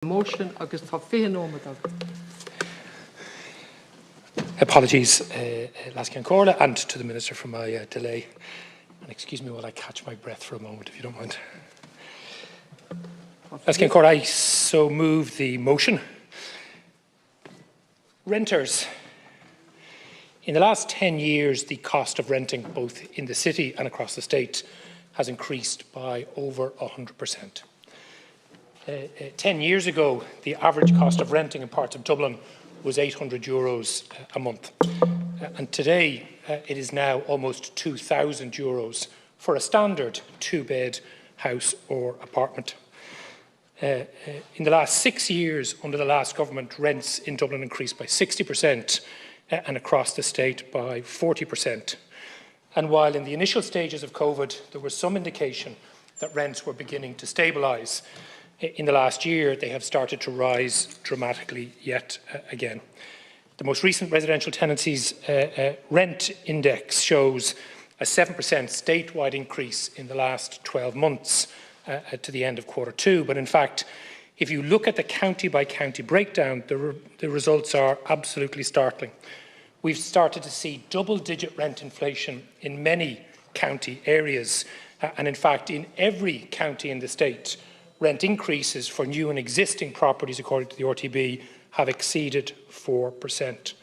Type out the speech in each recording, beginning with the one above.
Motion agus tá fiche nómad. Apologies, Lascian Corla, and to the Minister for my delay. And excuse me while I catch my breath for a moment, if you don't mind. Lascian Corla, I so move the motion. Renters. In the last 10 years, the cost of renting, both in the city and across the state, has increased by over 100%. 10 years ago, the average cost of renting in parts of Dublin was €800 a month. And today, it is now almost €2,000 for a standard two-bed house or apartment. In the last 6 years, under the last government, rents in Dublin increased by 60% and across the state by 40%. And while in the initial stages of COVID, there was some indication that rents were beginning to stabilise, in the last year, they have started to rise dramatically yet again. The most recent residential tenancies rent index shows a 7% statewide increase in the last 12 months to the end of Q2. But in fact, if you look at the county-by-county breakdown, the results are absolutely startling. We've started to see double-digit rent inflation in many county areas. And in fact, in every county in the state, rent increases for new and existing properties, according to the RTB, have exceeded 4%.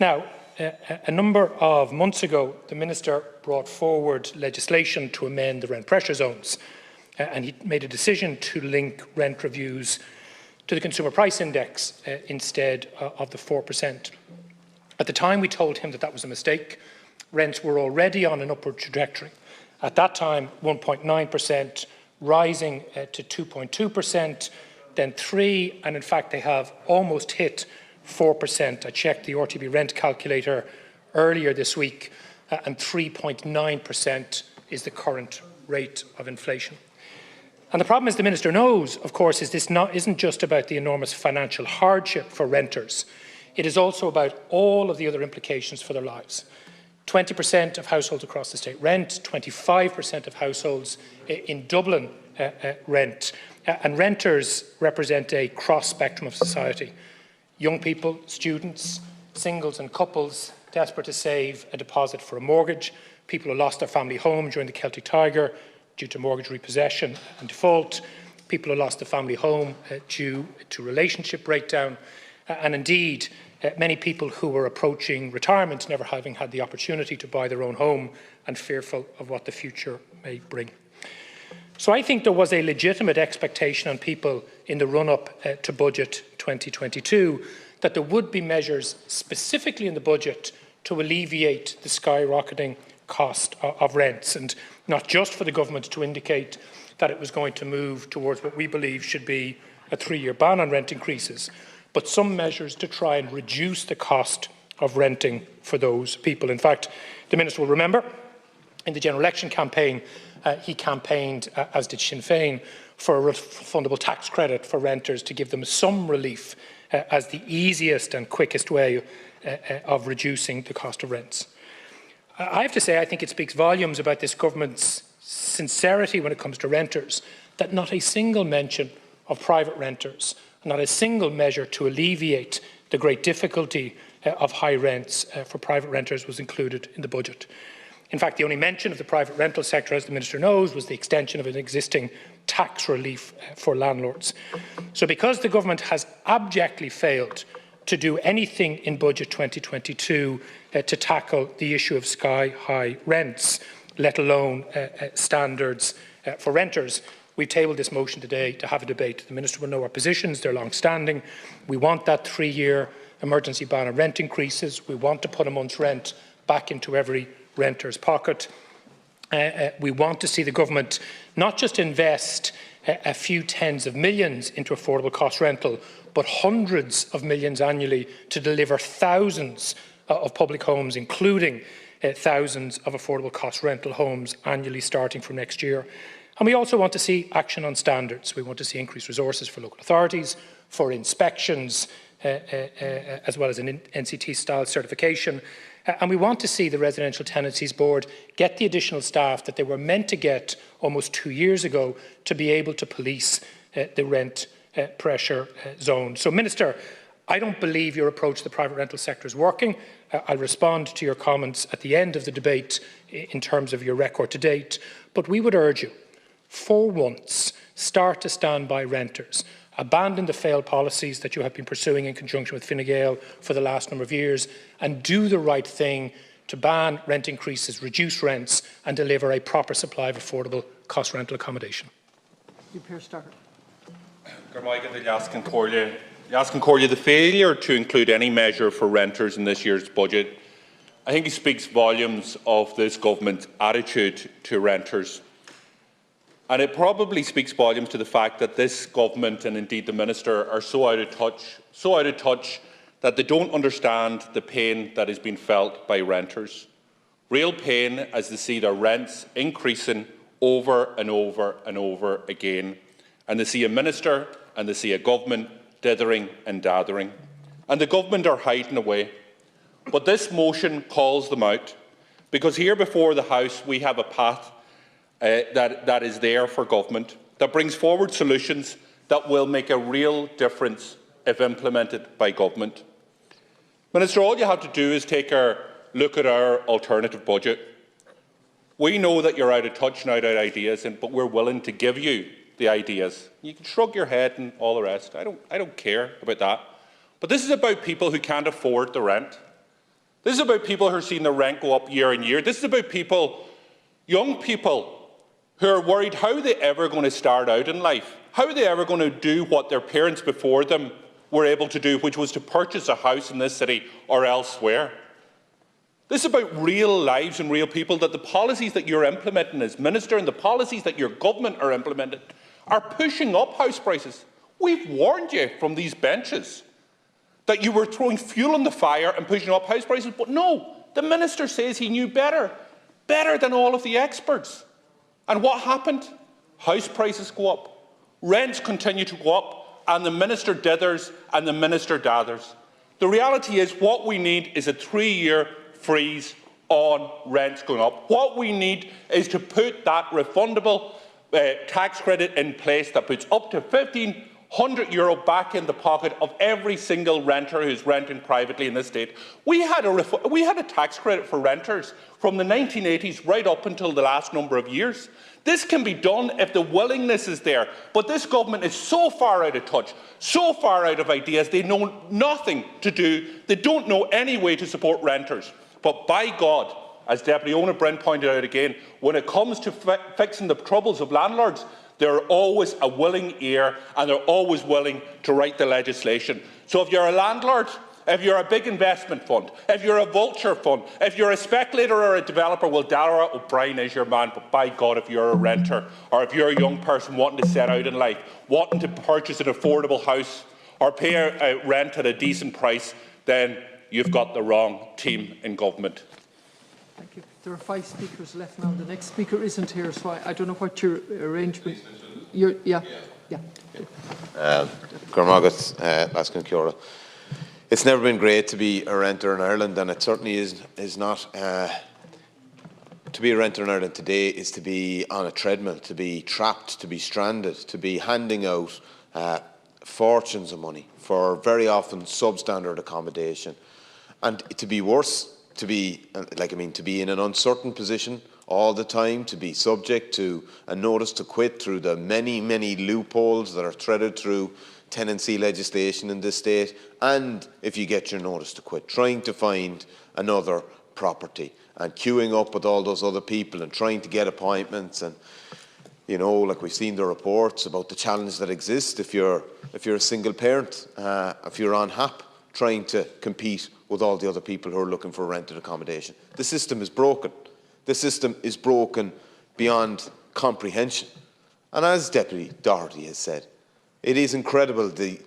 Now, a number of months ago, the Minister brought forward legislation to amend the rent pressure zones, and he made a decision to link rent reviews to the Consumer Price Index instead of the 4%. At the time, we told him that that was a mistake. Rents were already on an upward trajectory. At that time, 1.9%, rising to 2.2%, then 3%, and in fact they have almost hit 4%. I checked the RTB rent calculator earlier this week, and 3.9% is the current rate of inflation. And the problem, as the Minister knows, of course, is this isn't just about the enormous financial hardship for renters. It is also about all of the other implications for their lives. 20% of households across the state rent, 25% of households in Dublin rent, and renters represent a cross-spectrum of society. Young people, students, singles and couples desperate to save a deposit for a mortgage, people who lost their family home during the Celtic Tiger due to mortgage repossession and default, people who lost the family home due to relationship breakdown, and indeed many people who were approaching retirement, never having had the opportunity to buy their own home and fearful of what the future may bring. So I think there was a legitimate expectation on people in the run-up to Budget 2022 that there would be measures specifically in the budget to alleviate the skyrocketing cost of rents, and not just for the government to indicate that it was going to move towards what we believe should be a 3-year ban on rent increases, but some measures to try and reduce the cost of renting for those people. In fact, the Minister will remember, in the general election campaign, he campaigned, as did Sinn Féin, for a refundable tax credit for renters to give them some relief as the easiest and quickest way of reducing the cost of rents. I have to say, I think it speaks volumes about this government's sincerity when it comes to renters, that not a single mention of private renters, not a single measure to alleviate the great difficulty of high rents for private renters was included in the budget. In fact, the only mention of the private rental sector, as the Minister knows, was the extension of an existing tax relief for landlords. So because the government has abjectly failed to do anything in Budget 2022 to tackle the issue of sky-high rents, let alone standards for renters, we've tabled this motion today to have a debate. The Minister will know our positions, they're long-standing. We want that 3-year emergency ban on rent increases. We want to put a month's rent back into every renter's pocket. We want to see the government not just invest a few tens of millions into affordable cost rental, but hundreds of millions annually to deliver thousands of public homes, including thousands of affordable cost rental homes annually starting from next year. And we also want to see action on standards. We want to see increased resources for local authorities, for inspections, as well as an NCT-style certification. And we want to see the Residential Tenancies Board get the additional staff that they were meant to get almost 2 years ago to be able to police the rent pressure zone. So, Minister, I don't believe your approach to the private rental sector is working. I'll respond to your comments at the end of the debate in terms of your record to date, but we would urge you, for once, start to stand by renters. Abandon the failed policies that you have been pursuing in conjunction with Fine Gael for the last number of years, and do the right thing to ban rent increases, reduce rents and deliver a proper supply of affordable cost rental accommodation. The failure to include any measure for renters in this year's budget, I think it speaks volumes of this government's attitude to renters. And it probably speaks volumes to the fact that this government and indeed the Minister are so out of touch that they don't understand the pain that is being felt by renters. Real pain as they see their rents increasing over and over and over again. And they see a Minister and they see a government dithering and dathering. And the government are hiding away. But this motion calls them out, because here before the House we have a path that is there for government, that brings forward solutions that will make a real difference if implemented by government. Minister, all you have to do is take a look at our alternative budget. We know that you're out of touch and out of ideas, but we're willing to give you the ideas. You can shrug your head and all the rest. I don't care about that. But this is about people who can't afford the rent. This is about people who are seeing the rent go up year on year. This is about people, young people, who are worried how are they ever going to start out in life? How are they ever going to do what their parents before them were able to do, which was to purchase a house in this city or elsewhere? This is about real lives and real people, that the policies that you're implementing as Minister and the policies that your government are implementing are pushing up house prices. We've warned you from these benches that you were throwing fuel on the fire and pushing up house prices, but no, the Minister says he knew better than all of the experts. And what happened? House prices go up, rents continue to go up, and the Minister dithers and the Minister dathers. The reality is what we need is a 3-year freeze on rents going up. What we need is to put that refundable tax credit in place that puts up to €1,500 back in the pocket of every single renter who's renting privately in this state. We had a tax credit for renters from the 1980s right up until the last number of years. This can be done if the willingness is there, but this government is so far out of touch, so far out of ideas, they know nothing to do. They don't know any way to support renters. But by God, as Deputy Ona Brent pointed out again, when it comes to fixing the troubles of landlords, they're always a willing ear and they're always willing to write the legislation. So if you're a landlord, if you're a big investment fund, if you're a vulture fund, if you're a speculator or a developer, well, Dara O'Brien is your man. But by God, if you're a renter or if you're a young person wanting to set out in life, wanting to purchase an affordable house or pay a rent at a decent price, then you've got the wrong team in government. Thank you. There are 5 speakers left now. The next speaker isn't here, so I don't know what your arrangement. Yeah. It's never been great to be a renter in Ireland, and it certainly is not. To be a renter in Ireland today is to be on a treadmill, to be trapped, to be stranded, to be handing out fortunes of money for very often substandard accommodation, and to be worse, to be in an uncertain position all the time, to be subject to a notice to quit through the many loopholes that are threaded through tenancy legislation in this state, and if you get your notice to quit, trying to find another property and queuing up with all those other people and trying to get appointments. And like we've seen the reports about the challenge that exists if you're a single parent, if you're on HAP, trying to compete with all the other people who are looking for rented accommodation. The system is broken. The system is broken beyond comprehension. And as Deputy Doherty has said, it is incredible the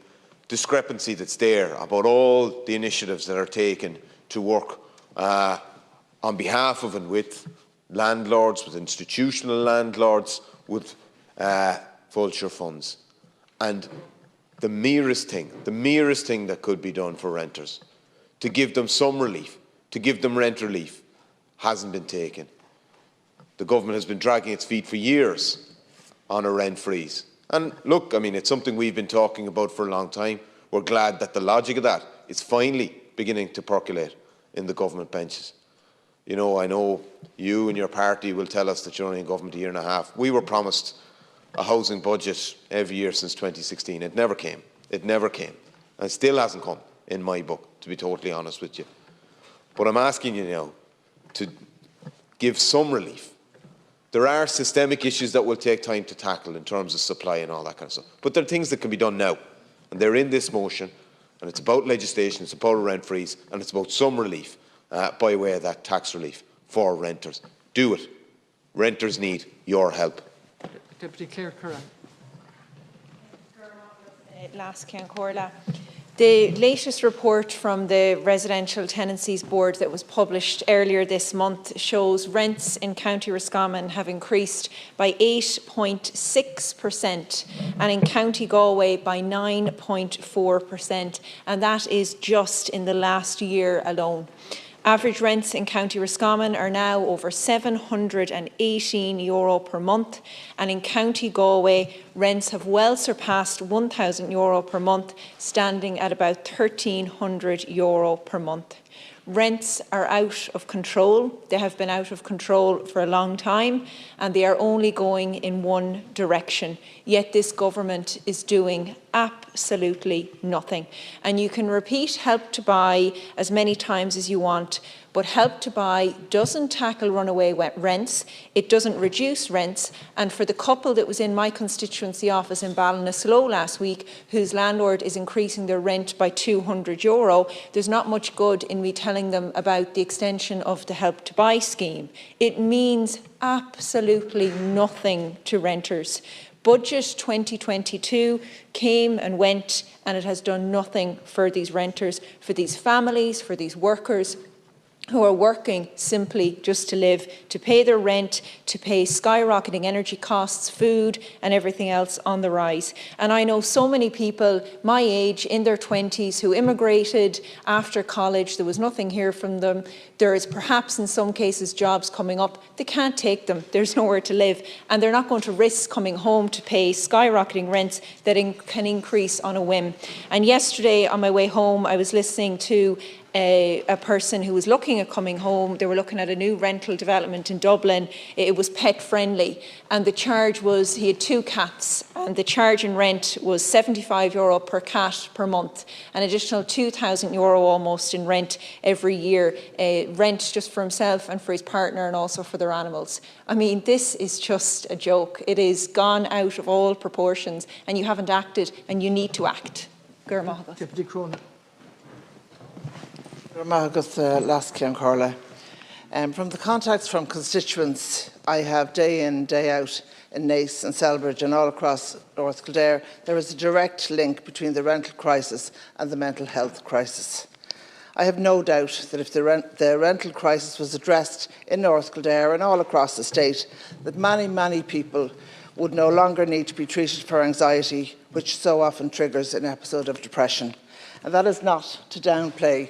discrepancy that's there about all the initiatives that are taken to work on behalf of and with landlords, with institutional landlords, with vulture funds. And the merest thing that could be done for renters, to give them some relief, to give them rent relief, hasn't been taken. The government has been dragging its feet for years on a rent freeze. And look, I mean, it's something we've been talking about for a long time. We're glad that the logic of that is finally beginning to percolate in the government benches. You know, I know you and your party will tell us that you're only in government a year and a half. We were promised a housing budget every year since 2016. It never came. It never came. And it still hasn't come in my book, to be totally honest with you. But I'm asking you now to give some relief. There are systemic issues that will take time to tackle in terms of supply and all that kind of stuff. But there are things that can be done now. And they're in this motion. And it's about legislation, it's about a rent freeze, and it's about some relief by way of that tax relief for renters. Do it. Renters need your help. Deputy Clerk Curran. The latest report from the Residential Tenancies Board that was published earlier this month shows rents in County Roscommon have increased by 8.6% and in County Galway by 9.4%, and that is just in the last year alone. Average rents in County Roscommon are now over €718 per month, and in County Galway, rents have well surpassed €1,000 per month, standing at about €1,300 per month. Rents are out of control. They have been out of control for a long time, and they are only going in one direction. Yet this government is doing absolutely nothing. And you can repeat Help to Buy as many times as you want, but Help to Buy doesn't tackle runaway rents, it doesn't reduce rents, and for the couple that was in my constituency office in Ballinasloe last week, whose landlord is increasing their rent by €200, there's not much good in me telling them about the extension of the Help to Buy scheme. It means absolutely nothing to renters. Budget 2022 came and went, and it has done nothing for these renters, for these families, for these workers who are working simply just to live, to pay their rent, to pay skyrocketing energy costs, food and everything else on the rise. And I know so many people my age, in their 20s, who immigrated after college. There was nothing here from them. There is perhaps in some cases jobs coming up. They can't take them. There's nowhere to live. And they're not going to risk coming home to pay skyrocketing rents that can increase on a whim. And yesterday on my way home, I was listening to a person who was looking at coming home. They were looking at a new rental development in Dublin. It was pet friendly, and the charge was, he had 2 cats, and the charge in rent was €75 per cat per month, an additional €2,000 almost in rent every year, rent just for himself and for his partner and also for their animals. I mean, this is just a joke. It is gone out of all proportions, and you haven't acted, and you need to act. Deputy Cronin. From the contacts from constituents I have day in, day out in Naas and Selbridge and all across North Kildare, there is a direct link between the rental crisis and the mental health crisis. I have no doubt that if the rental crisis was addressed in North Kildare and all across the state, that many people would no longer need to be treated for anxiety, which so often triggers an episode of depression. And that is not to downplay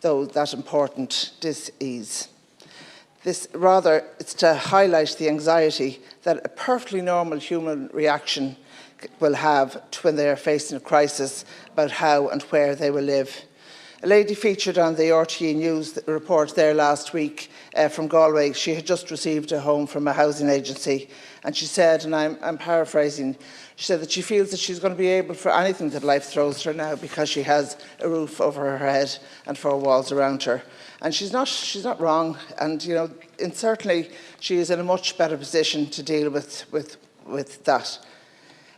though that important dis-ease. Rather, it's to highlight the anxiety that a perfectly normal human reaction will have when they are facing a crisis about how and where they will live. A lady featured on the RTE News report there last week from Galway, she had just received a home from a housing agency, and she said, and I'm paraphrasing, she said that she feels that she's going to be able for anything that life throws her now because she has a roof over her head and 4 walls around her. And she's not wrong, and you know, and certainly she is in a much better position to deal with that.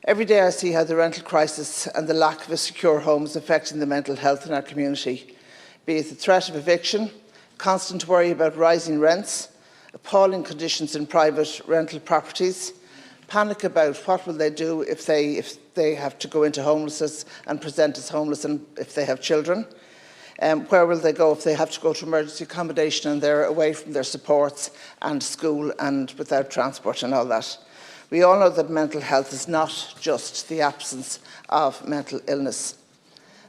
Every day I see how the rental crisis and the lack of a secure home is affecting the mental health in our community, be it the threat of eviction, constant worry about rising rents, appalling conditions in private rental properties, panic about what will they do if they have to go into homelessness and present as homeless, and if they have children. Where will they go if they have to go to emergency accommodation and they're away from their supports and school and without transport and all that. We all know that mental health is not just the absence of mental illness.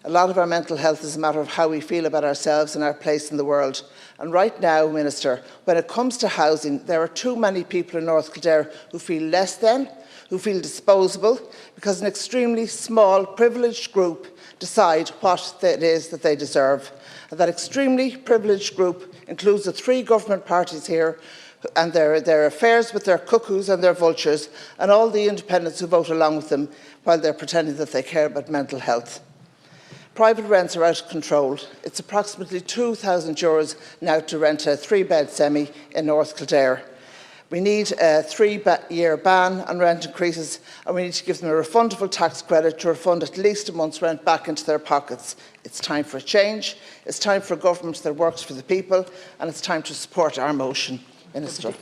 A lot of our mental health is a matter of how we feel about ourselves and our place in the world. And right now, Minister, when it comes to housing, there are too many people in North Kildare who feel less than, who feel disposable because an extremely small, privileged group decide what it is that they deserve. And that extremely privileged group includes the 3 government parties here and their affairs with their cuckoos and their vultures, and all the independents who vote along with them while they're pretending that they care about mental health. Private rents are out of control. It's approximately €2,000 now to rent a 3-bed semi in North Kildare. We need a 3-year ban on rent increases, and we need to give them a refundable tax credit to refund at least a month's rent back into their pockets. It's time for a change. It's time for a government that works for the people, and it's time to support our motion. Minister.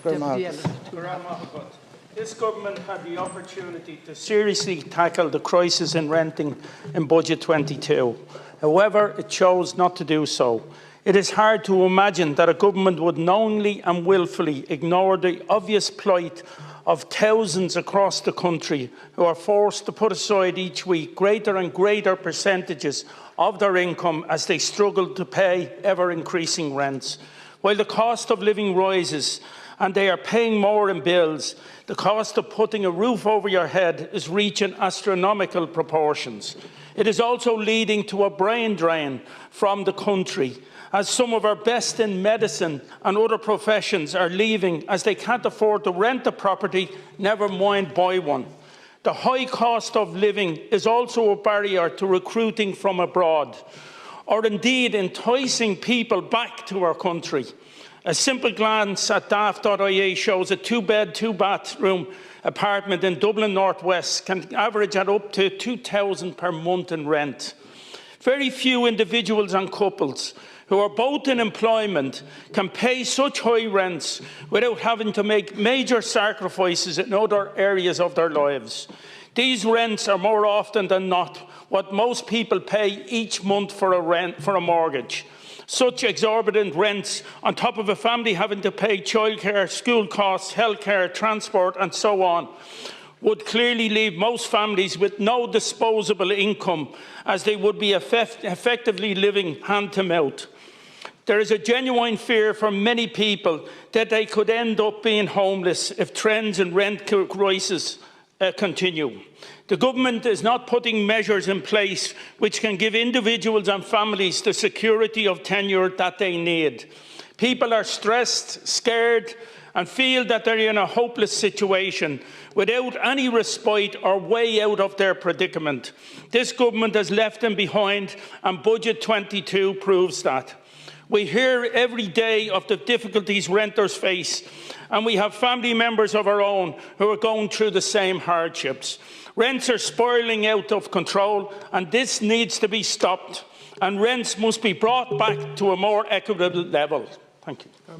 This government had the opportunity to seriously tackle the crisis in renting in Budget 22. However, it chose not to do so. It is hard to imagine that a government would knowingly and wilfully ignore the obvious plight of thousands across the country who are forced to put aside each week greater and greater percentages of their income as they struggle to pay ever-increasing rents. While the cost of living rises and they are paying more in bills, the cost of putting a roof over your head is reaching astronomical proportions. It is also leading to a brain drain from the country, as some of our best in medicine and other professions are leaving as they can't afford to rent a property, never mind buy one. The high cost of living is also a barrier to recruiting from abroad, or indeed enticing people back to our country. A simple glance at daft.ie shows a 2-bed, 2-bathroom apartment in Dublin North West can average at up to €2,000 per month in rent. Very few individuals and couples who are both in employment can pay such high rents without having to make major sacrifices in other areas of their lives. These rents are more often than not what most people pay each month for a mortgage. Such exorbitant rents, on top of a family having to pay childcare, school costs, healthcare, transport and so on, would clearly leave most families with no disposable income, as they would be effectively living hand to mouth. There is a genuine fear for many people that they could end up being homeless if trends in rent crisis continue. The government is not putting measures in place which can give individuals and families the security of tenure that they need. People are stressed, scared, and feel that they're in a hopeless situation without any respite or way out of their predicament. This government has left them behind, and Budget 22 proves that. We hear every day of the difficulties renters face, and we have family members of our own who are going through the same hardships. Rents are spiralling out of control, and this needs to be stopped, and rents must be brought back to a more equitable level. Thank you. Our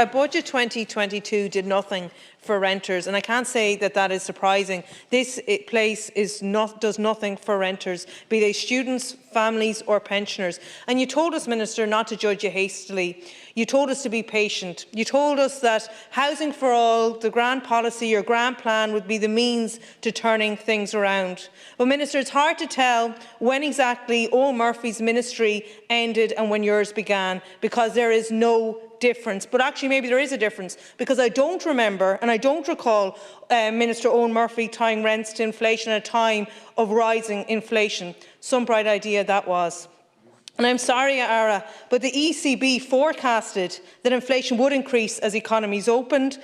Budget 2022 did nothing for renters, and I can't say that that is surprising. This place does nothing for renters, be they students, families or pensioners. And you told us, Minister, not to judge you hastily. You told us to be patient. You told us that housing for all, the grand policy, your grand plan would be the means to turning things around. But Minister, it's hard to tell when exactly Owen Murphy's ministry ended and when yours began, because there is no difference. But actually maybe there is a difference, because I don't remember and I don't recall Minister Owen Murphy tying rents to inflation at a time of rising inflation. Some bright idea that was. And I'm sorry, Ara, but the ECB forecasted that inflation would increase as economies opened,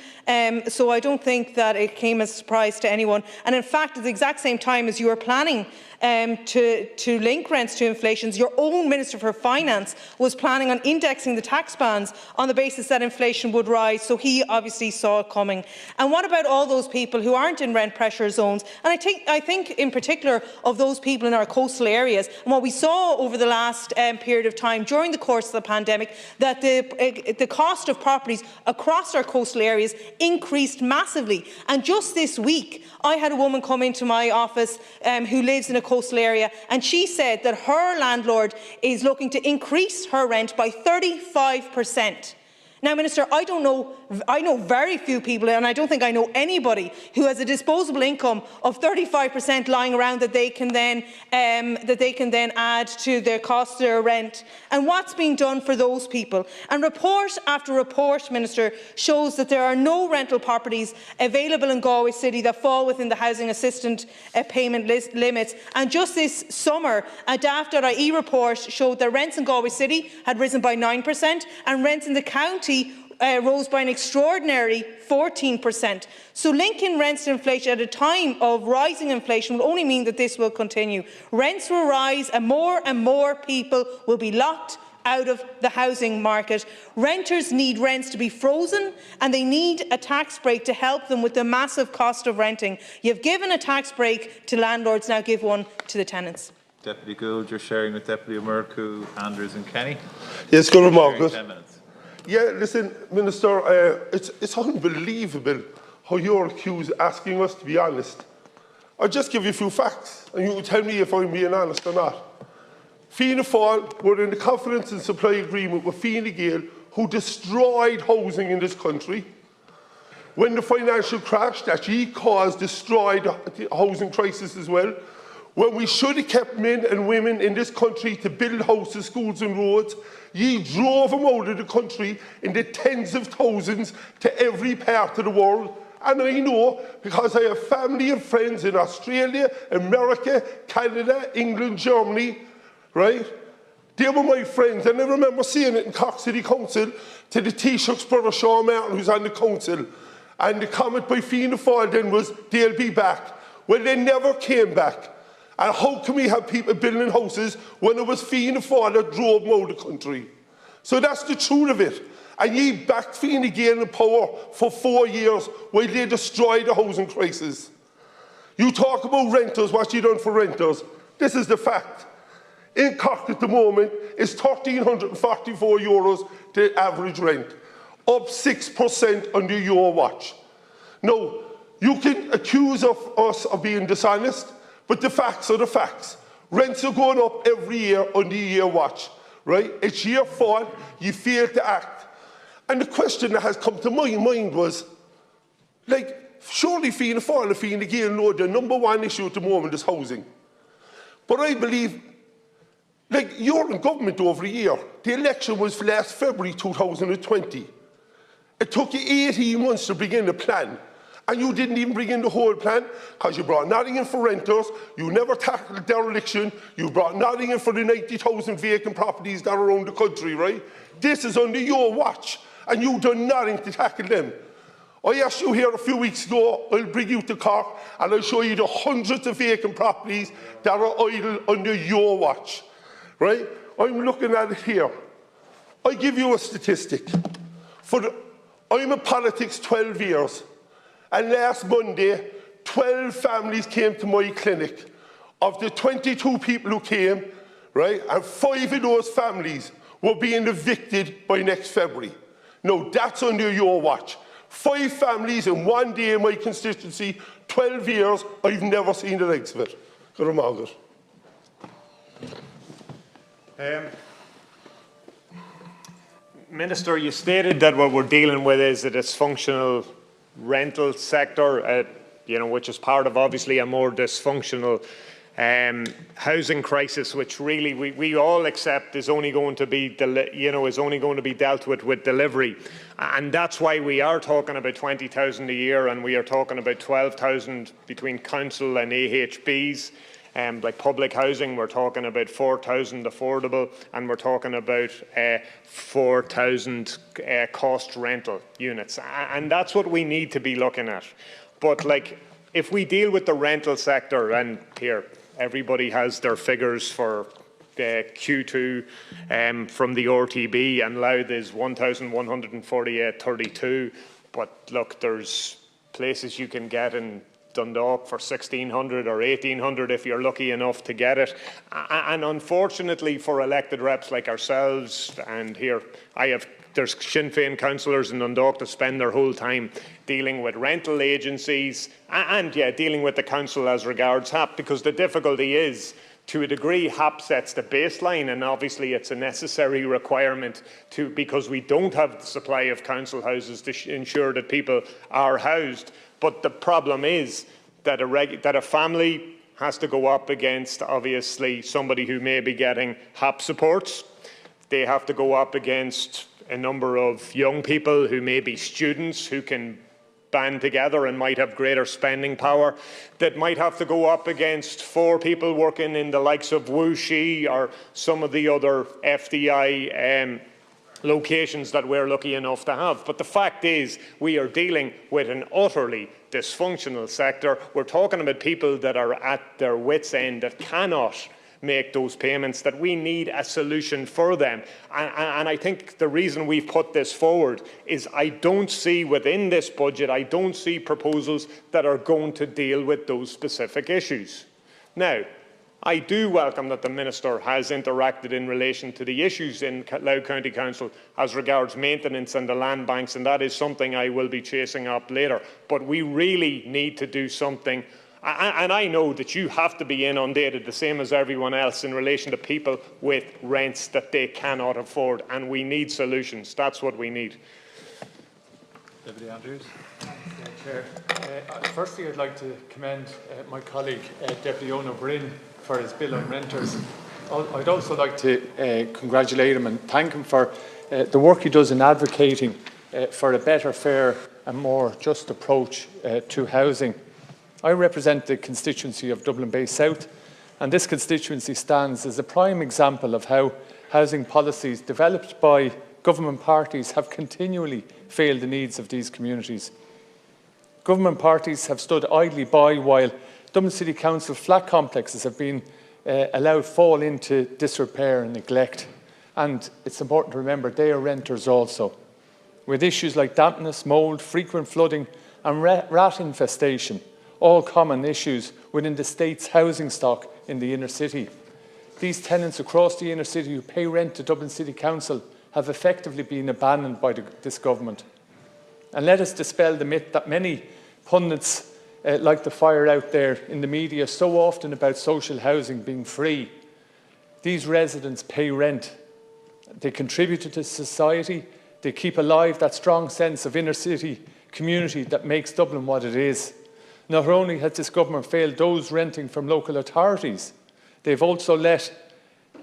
so I don't think that it came as a surprise to anyone. And in fact, at the exact same time as you were planning to link rents to inflation, your own Minister for Finance was planning on indexing the tax bands on the basis that inflation would rise, so he obviously saw it coming. And what about all those people who aren't in rent pressure zones? And I think in particular of those people in our coastal areas. And what we saw over the last period of time during the course of the pandemic, that the cost of properties across our coastal areas increased massively. And just this week, I had a woman come into my office who lives in a coastal area, and she said that her landlord is looking to increase her rent by 35%. Now, Minister, I know very few people, and I don't think I know anybody who has a disposable income of 35% lying around that they can then add to their cost of their rent. And what's being done for those people? And report after report, Minister, shows that there are no rental properties available in Galway City that fall within the housing assistance payment limits. And just this summer, a Daft.ie report showed that rents in Galway City had risen by 9% and rents in the county rose by an extraordinary 14%. So linking rents to inflation at a time of rising inflation will only mean that this will continue. Rents will rise and more people will be locked out of the housing market. Renters need rents to be frozen and they need a tax break to help them with the massive cost of renting. You've given a tax break to landlords, now give one to the tenants. Deputy Gould, you're sharing with Deputy O'Murcu, Andrews and Kenny. Yes, good morning. 10 minutes. Yeah, listen, Minister, it's unbelievable how you're accused of asking us to be honest. I'll just give you a few facts, and you will tell me if I'm being honest or not. Fianna Fáil were in the confidence and supply agreement with Fine Gael, who destroyed housing in this country. When the financial crash that ye caused destroyed the housing crisis as well, when we should have kept men and women in this country to build houses, schools and roads, ye drove them out of the country in the tens of thousands to every part of the world. And I know, because I have family and friends in Australia, America, Canada, England, Germany, right? They were my friends, and I remember seeing it in Cork City Council to the Taoiseach's brother Sean Martin, who's on the council. And the comment by Fianna Fáil then was, they'll be back. Well, they never came back. And how can we have people building houses when it was Fianna Fáil that drove them out of the country? So that's the truth of it. And ye backed Fine Gael in power for 4 years while they destroyed the housing crisis. You talk about renters, what you done for renters. This is the fact. In Cork at the moment, it's €1,344 the average rent, up 6% under your watch. Now, you can accuse us of being dishonest, but the facts are the facts. Rents are going up every year under your watch, right? It's your fault, you failed to act. And the question that has come to my mind was, like, surely Fianna Fáil and Fine Gael know the number one issue at the moment is housing. But I believe, like, you're in government over a year. The election was last February 2020. It took you 18 months to bring in a plan. And you didn't even bring in the whole plan because you brought nothing in for renters, you never tackled dereliction, you brought nothing in for the 90,000 vacant properties that are around the country, right? This is under your watch, and you've done nothing to tackle them. I asked you here a few weeks ago, I'll bring you to Cork and I'll show you the hundreds of vacant properties that are idle under your watch, right? I'm looking at it here. I give you a statistic. I'm in politics 12 years. And last Monday, 12 families came to my clinic. Of the 22 people who came, right, and 5 of those families were being evicted by next February. No, that's under your watch. 5 families in 1 day in my constituency, 12 years, I've never seen the likes of it. Good morning. Minister, you stated that what we're dealing with is a dysfunctional rental sector, which is part of obviously a more dysfunctional housing crisis, which really we all accept is only going to be dealt with delivery, and that's why we are talking about 20,000 a year, and we are talking about 12,000 between council and AHBs. Like public housing, we're talking about 4,000 affordable, and we're talking about 4,000 cost rental units, and that's what we need to be looking at. But like, if we deal with the rental sector, and here everybody has their figures for Q2 from the RTB, and Louth is 1,148.32. But look, there's places you can get in Dundalk for 1,600 or 1,800 if you're lucky enough to get it. And unfortunately for elected reps like ourselves, and here there's Sinn Féin councillors in Dundalk that spend their whole time dealing with rental agencies and dealing with the council as regards HAP, because the difficulty is To a degree, HAP sets the baseline, and obviously it's a necessary requirement because we don't have the supply of council houses to ensure that people are housed. But the problem is that a family has to go up against, obviously, somebody who may be getting HAP supports. They have to go up against a number of young people who may be students who can band together and might have greater spending power, that might have to go up against 4 people working in the likes of Wuxi or some of the other FDI locations that we're lucky enough to have. But the fact is, we are dealing with an utterly dysfunctional sector. We're talking about people that are at their wits' end, that cannot make those payments, that we need a solution for them. And I think the reason we've put this forward is I don't see within this budget, I don't see proposals that are going to deal with those specific issues. Now, I do welcome that the Minister has interacted in relation to the issues in Louth County Council as regards maintenance and the land banks, and that is something I will be chasing up later. But we really need to do something. And I know that you have to be inundated the same as everyone else in relation to people with rents that they cannot afford, and we need solutions. That's what we need. Deputy Andrews. Chair. Firstly, I'd like to commend my colleague, Deputy Owen O'Brien, for his bill on renters. I'd also like to congratulate him and thank him for the work he does in advocating for a better, fair and more just approach to housing. I represent the constituency of Dublin Bay South, and this constituency stands as a prime example of how housing policies developed by government parties have continually failed the needs of these communities. Government parties have stood idly by while Dublin City Council flat complexes have been allowed fall into disrepair and neglect. And it's important to remember they are renters also. With issues like dampness, mould, frequent flooding and rat infestation, all common issues within the state's housing stock in the inner city. These tenants across the inner city who pay rent to Dublin City Council have effectively been abandoned by this government. And let us dispel the myth that many pundits like to fire out there in the media so often about social housing being free. These residents pay rent. They contribute to society. They keep alive that strong sense of inner city community that makes Dublin what it is. Not only has this government failed those renting from local authorities, they've also let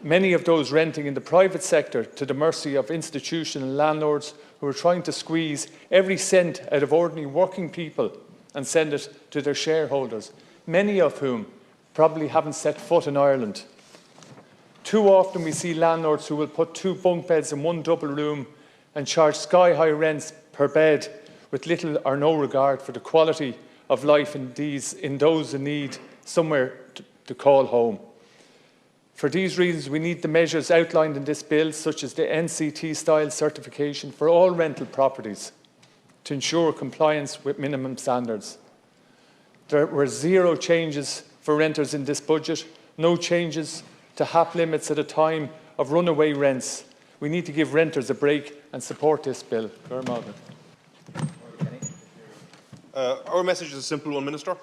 many of those renting in the private sector to the mercy of institutional landlords who are trying to squeeze every cent out of ordinary working people and send it to their shareholders, many of whom probably haven't set foot in Ireland. Too often we see landlords who will put 2 bunk beds in 1 double room and charge sky-high rents per bed with little or no regard for the quality of life in those in need somewhere to call home. For these reasons, we need the measures outlined in this bill, such as the NCT-style certification for all rental properties to ensure compliance with minimum standards. There were 0 changes for renters in this budget, no changes to HAP limits at a time of runaway rents. We need to give renters a break and support this bill. Our message is a simple one, Minister.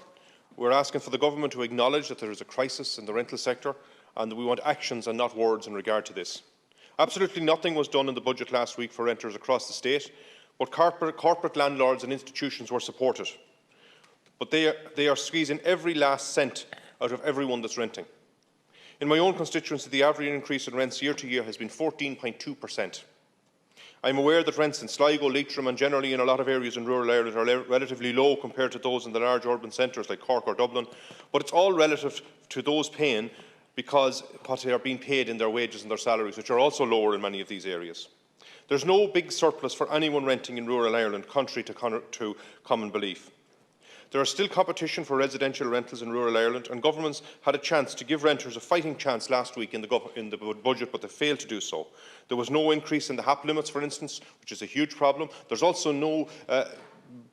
We're asking for the government to acknowledge that there is a crisis in the rental sector and that we want actions and not words in regard to this. Absolutely nothing was done in the budget last week for renters across the state, but corporate landlords and institutions were supported. But they are squeezing every last cent out of everyone that's renting. In my own constituency, the average increase in rents year to year has been 14.2%. I am aware that rents in Sligo, Leitrim and generally in a lot of areas in rural Ireland are relatively low compared to those in the large urban centres like Cork or Dublin, but it's all relative to those paying because what they are being paid in their wages and their salaries, which are also lower in many of these areas. There's no big surplus for anyone renting in rural Ireland, contrary to common belief. There is still competition for residential rentals in rural Ireland, and governments had a chance to give renters a fighting chance last week in the budget, but they failed to do so. There was no increase in the HAP limits, for instance, which is a huge problem. There's also no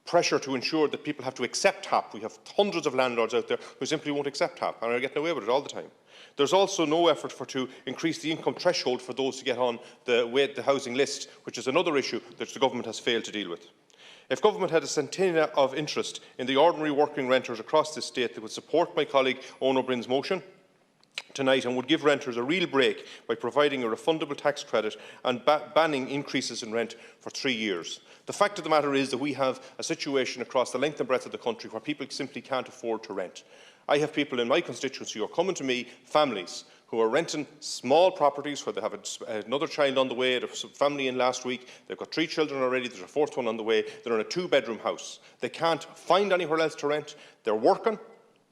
pressure to ensure that people have to accept HAP. We have hundreds of landlords out there who simply won't accept HAP and are getting away with it all the time. There's also no effort to increase the income threshold for those to get on the housing list, which is another issue that the government has failed to deal with. If government had a centennial of interest in the ordinary working renters across this state, they would support my colleague Owen O'Brien's motion tonight and would give renters a real break by providing a refundable tax credit and banning increases in rent for 3 years. The fact of the matter is that we have a situation across the length and breadth of the country where people simply can't afford to rent. I have people in my constituency who are coming to me, families, who are renting small properties where they have another child on the way, there was a family in last week, they've got 3 children already, there's a 4th one on the way, they're in a 2-bedroom house. They can't find anywhere else to rent, they're working,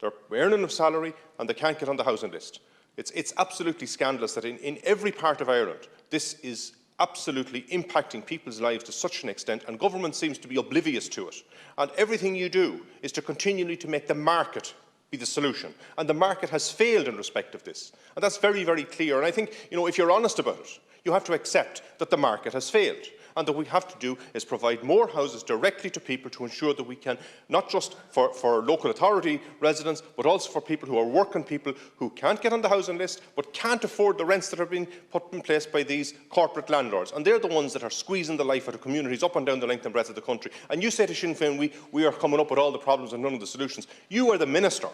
they're earning a salary, and they can't get on the housing list. It's absolutely scandalous that in every part of Ireland, this is absolutely impacting people's lives to such an extent, and government seems to be oblivious to it. And everything you do is to continually to make the market be the solution. And the market has failed in respect of this. And that's very, very clear. And I think, if you're honest about it, you have to accept that the market has failed. And that we have to do is provide more houses directly to people to ensure that we can, not just for local authority residents, but also for people who are working people who can't get on the housing list, but can't afford the rents that are being put in place by these corporate landlords. And they're the ones that are squeezing the life out of communities up and down the length and breadth of the country. And you say to Sinn Féin, we are coming up with all the problems and none of the solutions. You are the minister.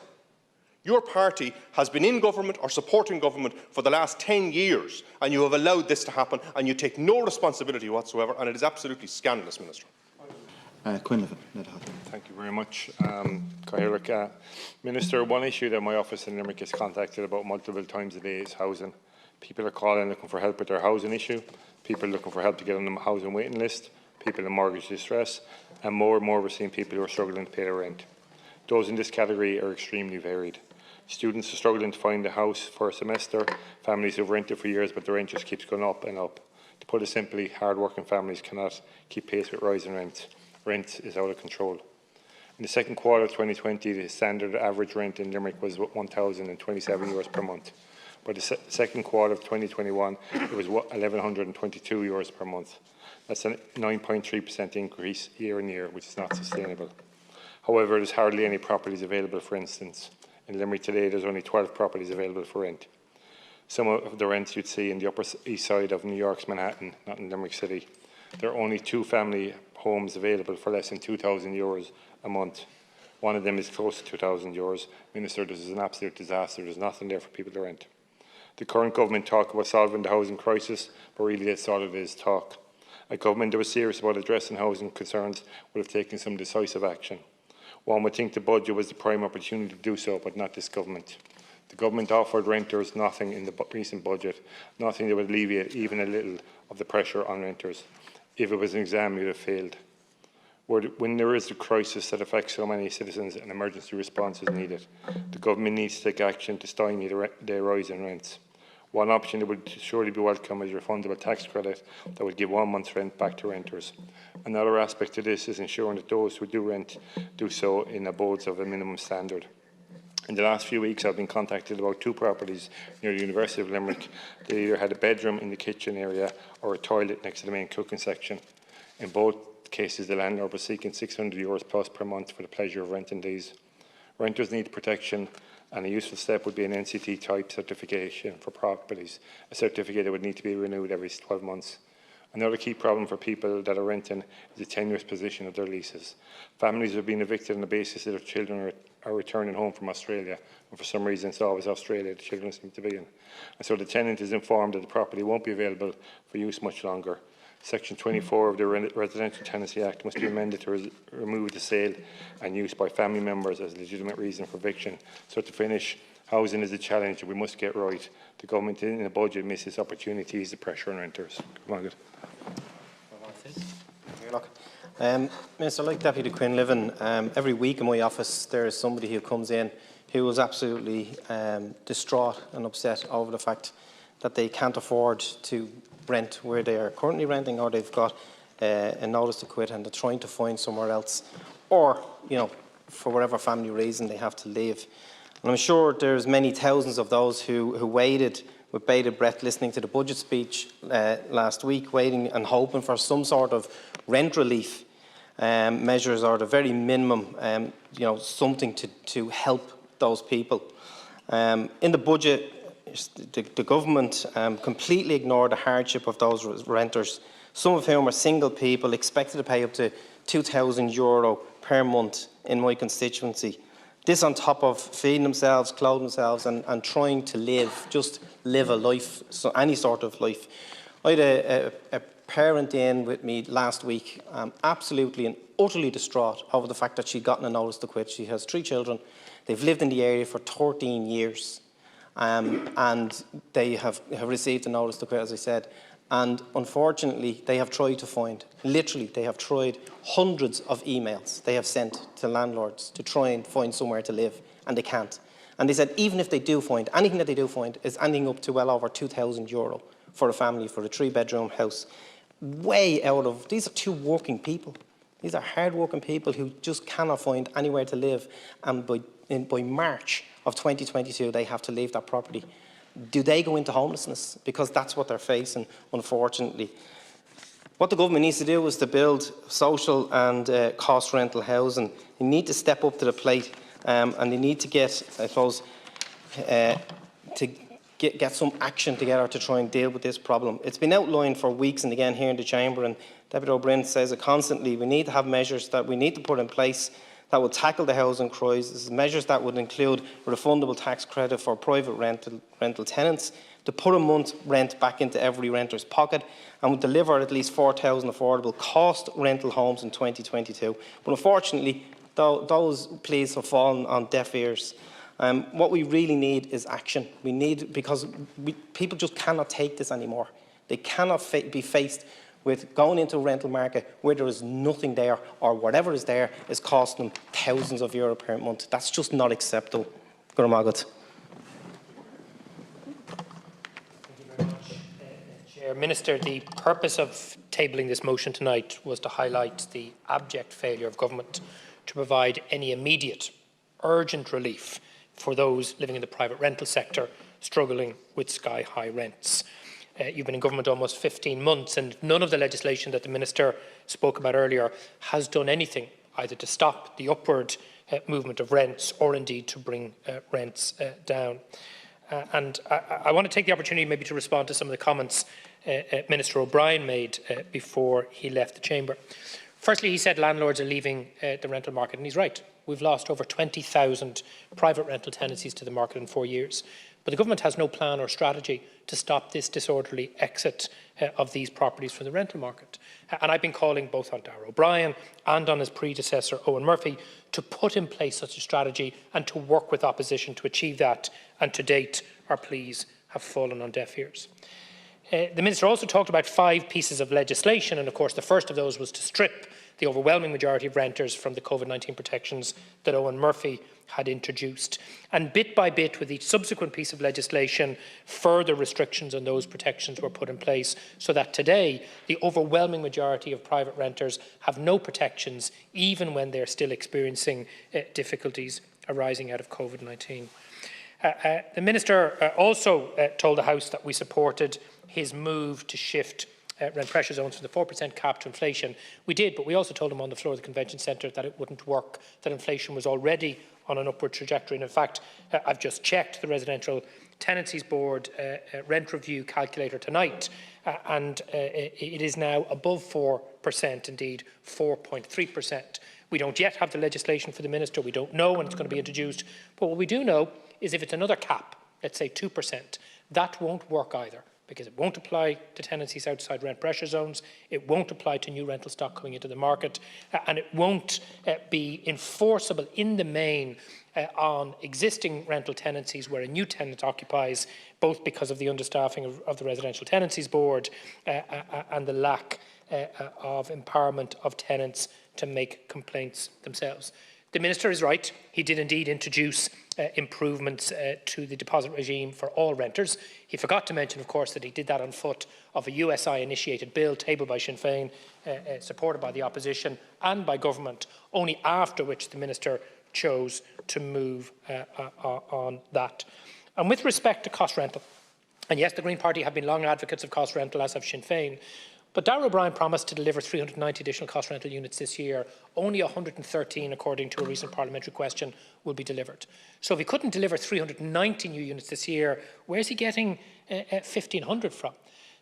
Your party has been in government or supporting government for the last 10 years, and you have allowed this to happen, and you take no responsibility whatsoever, and it is absolutely scandalous, Minister. Quinlivan. Thank you very much. Minister, one issue that my office in Limerick is contacted about multiple times a day is housing. People are calling looking for help with their housing issue, people looking for help to get on the housing waiting list, people in mortgage distress, and more we're seeing people who are struggling to pay their rent. Those in this category are extremely varied. Students are struggling to find a house for a semester, families who've rented for years but the rent just keeps going up and up. To put it simply, hard-working families cannot keep pace with rising rent. Rent is out of control. In the second quarter of 2020, the standard average rent in Limerick was €1,027 per month. By the second quarter of 2021, it was €1,122 per month. That's a 9.3% increase year on year, which is not sustainable. However, there's hardly any properties available. For instance, in Limerick today, there's only 12 properties available for rent. Some of the rents you'd see in the Upper East Side of New York's Manhattan, not in Limerick City. There are only 2 family homes available for less than €2,000 a month. One of them is close to €2,000. Minister, this is an absolute disaster. There's nothing there for people to rent. The current government talk about solving the housing crisis, but really that's all it is, talk. A government that was serious about addressing housing concerns would have taken some decisive action. One would think the budget was the prime opportunity to do so, but not this government. The government offered renters nothing in the recent budget, nothing that would alleviate even a little of the pressure on renters. If it was an exam, you would have failed. When there is a crisis that affects so many citizens, an emergency response is needed. The government needs to take action to stymie the rise in rents. One option that would surely be welcome is a refundable tax credit that would give 1 month's rent back to renters. Another aspect to this is ensuring that those who do rent do so in abodes of a minimum standard. In the last few weeks, I've been contacted about 2 properties near the University of Limerick. They either had a bedroom in the kitchen area or a toilet next to the main cooking section. In both cases, the landlord was seeking €600 plus per month for the pleasure of renting these. Renters need protection, and a useful step would be an NCT type certification for properties, a certificate that would need to be renewed every 12 months. Another key problem for people that are renting is the tenuous position of their leases. Families have been evicted on the basis that their children are returning home from Australia, and for some reason it's always Australia the children seem to be in. And so the tenant is informed that the property won't be available for use much longer. Section 24 of the Residential Tenancy Act must be amended to remove the sale and use by family members as a legitimate reason for eviction. So to finish, housing is a challenge that we must get right. The government in the budget misses opportunities to pressure on renters. Minister, like Deputy Quinlivan, every week in my office there is somebody who comes in who is absolutely distraught and upset over the fact that they can't afford to rent where they are currently renting, or they've got a notice to quit and they're trying to find somewhere else, or for whatever family reason they have to leave. And I'm sure there's many thousands of those who waited with bated breath listening to the budget speech last week, waiting and hoping for some sort of rent relief measures, or the very minimum, something to help those people. In the budget, the government completely ignored the hardship of those renters, some of whom are single people expected to pay up to €2,000 per month in my constituency. This on top of feeding themselves, clothing themselves, and trying to live, just live a life, so any sort of life. I had a parent in with me last week, absolutely and utterly distraught over the fact that she'd gotten a notice to quit. She has 3 children. They've lived in the area for 13 years, and they have received a notice to quit, as I said. And unfortunately, they have tried to find, literally, they have tried hundreds of emails they have sent to landlords to try and find somewhere to live, and they can't. And they said even if they do find, anything that they do find is anything up to well over €2,000 for a family, for a 3-bedroom house. Way out of, these are 2 working people. These are hard-working people who just cannot find anywhere to live. And by March of 2022, they have to leave that property. Do they go into homelessness? Because that's what they're facing, unfortunately. What the government needs to do is to build social and cost rental housing. They need to step up to the plate, and they need to get, I suppose, to get some action together to try and deal with this problem. It's been outlined for weeks and again here in the Chamber, and Deputy O'Brien says it constantly. We need to have measures that we need to put in place that will tackle the housing crisis, measures that would include a refundable tax credit for private rental tenants, to put a month's rent back into every renter's pocket, and would deliver at least 4,000 affordable cost rental homes in 2022. But unfortunately, those pleas have fallen on deaf ears. What we really need is action. We need, because people just cannot take this anymore. They cannot be faced with going into a rental market where there is nothing there, or whatever is there is costing them thousands of euro per month. That's just not acceptable. Good morning. Chair, Minister, the purpose of tabling this motion tonight was to highlight the abject failure of government to provide any immediate, urgent relief for those living in the private rental sector struggling with sky-high rents. You've been in government almost 15 months, and none of the legislation that the Minister spoke about earlier has done anything either to stop the upward movement of rents or indeed to bring rents down. And I want to take the opportunity maybe to respond to some of the comments Minister O'Brien made before he left the Chamber. Firstly, he said landlords are leaving the rental market, and he's right. We've lost over 20,000 private rental tenancies to the market in 4 years. But the government has no plan or strategy to stop this disorderly exit of these properties from the rental market. And I've been calling both on Darragh O'Brien and on his predecessor, Owen Murphy, to put in place such a strategy and to work with opposition to achieve that. And to date, our pleas have fallen on deaf ears. The Minister also talked about 5 pieces of legislation, and of course the first of those was to strip the overwhelming majority of renters from the COVID-19 protections that Owen Murphy had introduced. And bit by bit, with each subsequent piece of legislation, further restrictions on those protections were put in place, so that today the overwhelming majority of private renters have no protections, even when they're still experiencing difficulties arising out of COVID-19. The Minister also told the House that we supported his move to shift rent pressure zones from the 4% cap to inflation. We did, but we also told him on the floor of the Convention Centre that it wouldn't work, that inflation was already on an upward trajectory. And in fact, I've just checked the Residential Tenancies Board rent review calculator tonight, and it is now above 4%, indeed 4.3%. We don't yet have the legislation for the Minister. We don't know when it's going to be introduced. But what we do know is if it's another cap, let's say 2%, that won't work either, because it won't apply to tenancies outside rent pressure zones, it won't apply to new rental stock coming into the market, and it won't be enforceable in the main on existing rental tenancies where a new tenant occupies, both because of the understaffing of the Residential Tenancies Board and the lack of empowerment of tenants to make complaints themselves. The Minister is right. He did indeed introduce improvements to the deposit regime for all renters. He forgot to mention, of course, that he did that on foot of a USI-initiated bill tabled by Sinn Féin, supported by the opposition and by government, only after which the Minister chose to move on that. And with respect to cost rental, and yes, the Green Party have been long advocates of cost rental, as have Sinn Féin, but Darragh O'Brien promised to deliver 390 additional cost rental units this year. Only 113, according to a recent parliamentary question, will be delivered. So if he couldn't deliver 390 new units this year, where's he getting 1,500 from?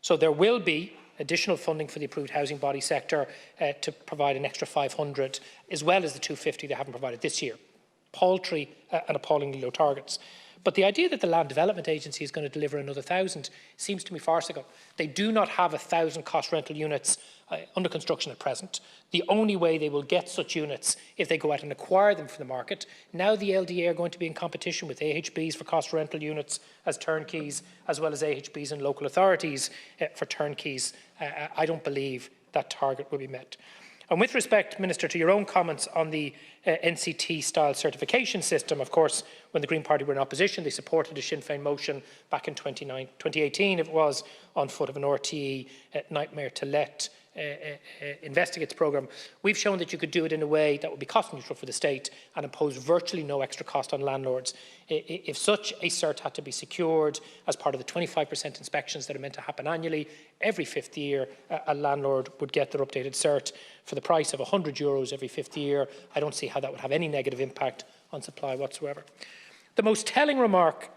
So there will be additional funding for the approved housing body sector to provide an extra 500, as well as the 250 they haven't provided this year. paltry and appallingly low targets. But the idea that the Land Development Agency is going to deliver another 1,000 seems to me farcical. They do not have 1,000 cost rental units under construction at present. The only way they will get such units if they go out and acquire them from the market. Now the LDA are going to be in competition with AHBs for cost rental units as turnkeys, as well as AHBs and local authorities for turnkeys. I don't believe that target will be met. And with respect, Minister, to your own comments on the NCT-style certification system, of course, when the Green Party were in opposition, they supported a Sinn Féin motion back in 2018, it was, on foot of an RTE nightmare to let investigates programme. We've shown that you could do it in a way that would be cost neutral for the state and impose virtually no extra cost on landlords. If such a cert had to be secured as part of the 25% inspections that are meant to happen annually, every 5th year a landlord would get their updated cert for the price of €100 every 5th year. I don't see how that would have any negative impact on supply whatsoever. The most telling remark,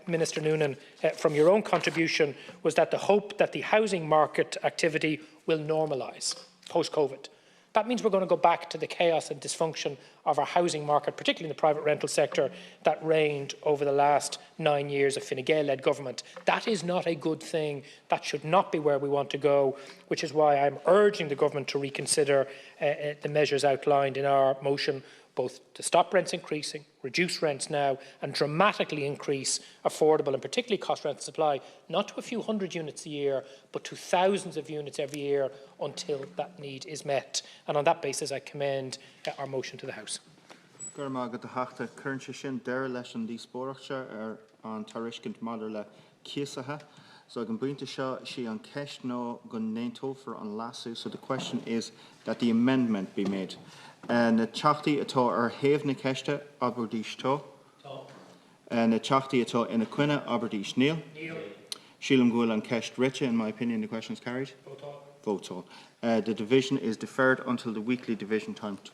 Minister Noonan, from your own contribution was that the hope that the housing market activity will normalise post-COVID. That means we're going to go back to the chaos and dysfunction of our housing market, particularly in the private rental sector, that reigned over the last 9 years of Fine Gael-led government. That is not a good thing. That should not be where we want to go, which is why I'm urging the government to reconsider the measures outlined in our motion, both to stop rents increasing, reduce rents now, and dramatically increase affordable and particularly cost rental supply, not to a few hundred units a year, but to thousands of units every year until that need is met. And on that basis, I commend our motion to the House. So the question is that the amendment be made. And the chachti ato have na keshta aberdish to. And the chachti ato in a quina aberdish Neil. Shilam Gul and Kesht Richa, in my opinion, the question is carried. Vote all. The division is deferred until the weekly division time tomorrow.